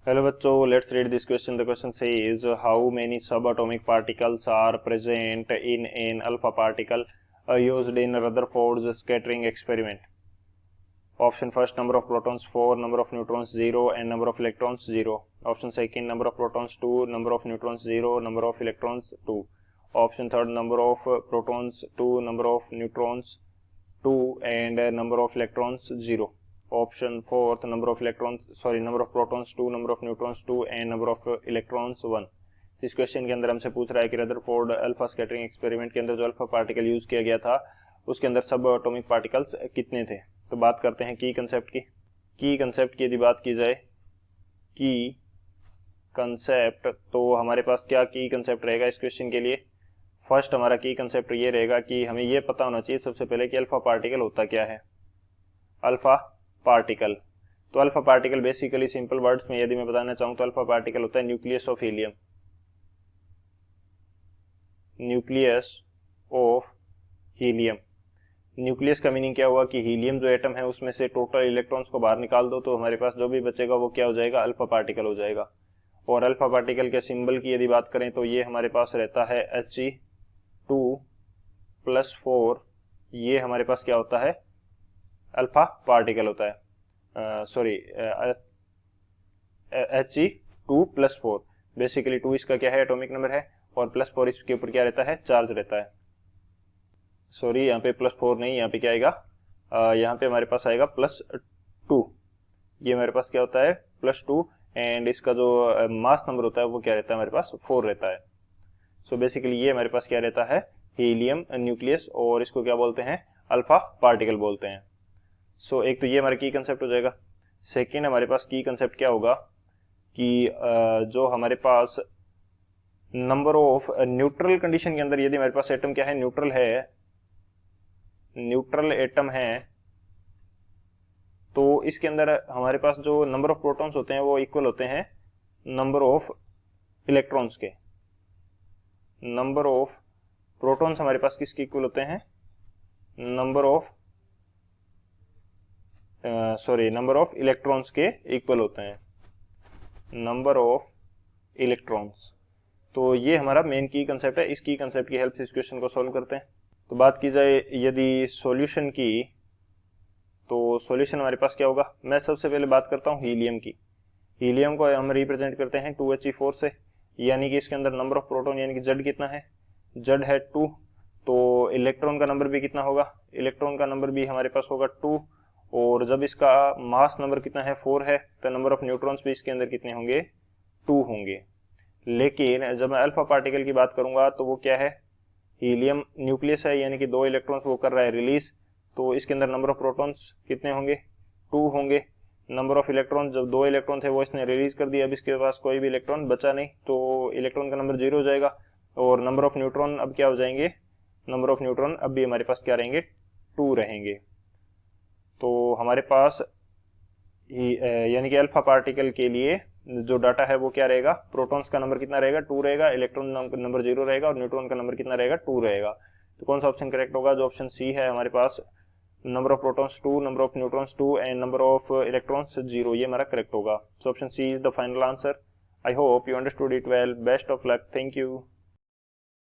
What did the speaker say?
Hello बच्चों, let's read this question. The question says how many subatomic particles are present in an alpha particle used in Rutherford's scattering experiment. Option first, number of protons 4, number of neutrons 0 and number of electrons 0. Option second, number of protons 2, number of neutrons 0, number of electrons 2. Option third, number of protons 2, number of neutrons 2 and number of electrons 0. Option fourth, number of protons 2, number of neutrons 2 and number of electrons 1. इस question के अंदर हमसे पूछ रहा है कि Rutherford alpha scattering experiment के अंदर जो अल्फा पार्टिकल यूज किया गया था उसके अंदर सब एटॉमिक पार्टिकल्स कितने थे. तो बात करते हैं की कंसेप्ट की. की कंसेप्ट की यदि बात की जाए, की कंसेप्ट, तो हमारे पास क्या की कंसेप्ट रहेगा इस क्वेश्चन के लिए. फर्स्ट हमारा की कंसेप्ट ये रहेगा कि हमें ये पता होना चाहिए सबसे पहले कि अल्फा पार्टिकल होता क्या है. अल्फा पार्टिकल, तो alpha particle basically simple words में यदि मैं बताना चाहूं तो अल्फा पार्टिकल होता है nucleus of helium. Nucleus of helium. Nucleus का मीनिंग क्या हुआ कि हीलियम जो एटम है उसमें से टोटल इलेक्ट्रॉन्स को बाहर निकाल दो तो हमारे पास जो भी बचेगा वो क्या हो जाएगा, अल्फा पार्टिकल हो जाएगा. और अल्फा पार्टिकल के सिंबल की यदि बात करें तो ये हमारे पास रहता है He2+4. ये हमारे पास क्या होता है, अल्फा पार्टिकल होता है. Sorry, He2+4. बेसिकली 2 इसका क्या है, एटॉमिक नंबर है, और +4 इसके ऊपर क्या रहता है, चार्ज रहता है. सॉरी, यहाँ पे +4 नहीं, यहाँ पे क्या आएगा, यहाँ पे हमारे पास आएगा +2. ये हमारे पास क्या होता है, +2. एंड इसका जो मास नंबर होता है वो क्या रहता है, हमारे पास 4 रहता है. सो बेसिकली ये हमारे पास क्या रहता है, हीलियम न्यूक्लियस, और इसको क्या बोलते हैं, अल्फा पार्टिकल बोलते हैं. सो एक तो ये हमारा की कंसेप्ट हो जाएगा. सेकेंड हमारे पास की कंसेप्ट क्या होगा कि जो हमारे पास नंबर ऑफ न्यूट्रल कंडीशन के अंदर यदि हमारे पास एटम क्या है, न्यूट्रल है, न्यूट्रल एटम है, तो इसके अंदर हमारे पास जो नंबर ऑफ प्रोटॉन्स होते हैं वो इक्वल होते हैं नंबर ऑफ इलेक्ट्रॉन्स के. नंबर ऑफ प्रोटॉन्स हमारे पास किसके इक्वल होते हैं, नंबर ऑफ इलेक्ट्रॉन्स के इक्वल होते हैं, नंबर ऑफ इलेक्ट्रॉन्स. तो ये हमारा मेन की कंसेप्ट है. इस की कंसेप्ट की हेल्प से इस क्वेश्चन को सॉल्व करते हैं. तो बात की जाए यदि सॉल्यूशन की, तो सॉल्यूशन हमारे पास क्या होगा. मैं सबसे पहले बात करता हूँ हीलियम की. हीलियम को हम रिप्रेजेंट करते हैं 2He4 से, यानी कि इसके अंदर नंबर ऑफ प्रोटॉन यानी कि जड कितना है, जड है 2. तो इलेक्ट्रॉन का नंबर भी कितना होगा, इलेक्ट्रॉन का नंबर भी हमारे पास होगा 2. और जब इसका मास नंबर कितना है, 4 है, तो नंबर ऑफ न्यूट्रॉन्स भी इसके अंदर कितने होंगे, 2 होंगे. लेकिन जब मैं अल्फा पार्टिकल की बात करूंगा तो वो क्या है, हीलियम न्यूक्लियस है, यानी कि 2 इलेक्ट्रॉन्स वो कर रहा है रिलीज. तो इसके अंदर नंबर ऑफ प्रोटॉन्स कितने होंगे, 2 होंगे. नंबर ऑफ इलेक्ट्रॉन, जब 2 इलेक्ट्रॉन थे वो इसने रिलीज कर दिया, अब इसके पास कोई भी इलेक्ट्रॉन बचा नहीं, तो इलेक्ट्रॉन का नंबर 0 हो जाएगा. और नंबर ऑफ न्यूट्रॉन अब क्या हो जाएंगे, नंबर ऑफ न्यूट्रॉन अब भी हमारे पास क्या रहेंगे, 2 रहेंगे. तो हमारे पास यानी कि अल्फा पार्टिकल के लिए जो डाटा है वो क्या रहेगा, प्रोटॉन्स का नंबर कितना रहेगा, 2 रहेगा, इलेक्ट्रॉन नंबर 0 रहेगा, और न्यूट्रॉन का नंबर कितना रहेगा, 2 रहेगा. तो कौन सा ऑप्शन करेक्ट होगा, जो ऑप्शन सी है हमारे पास, number of protons 2, number of neutrons 2 and number of electrons 0, ये हमारा करेक्ट होगा. So option C is the final answer. I hope you understood it well. Best of luck. Thank you.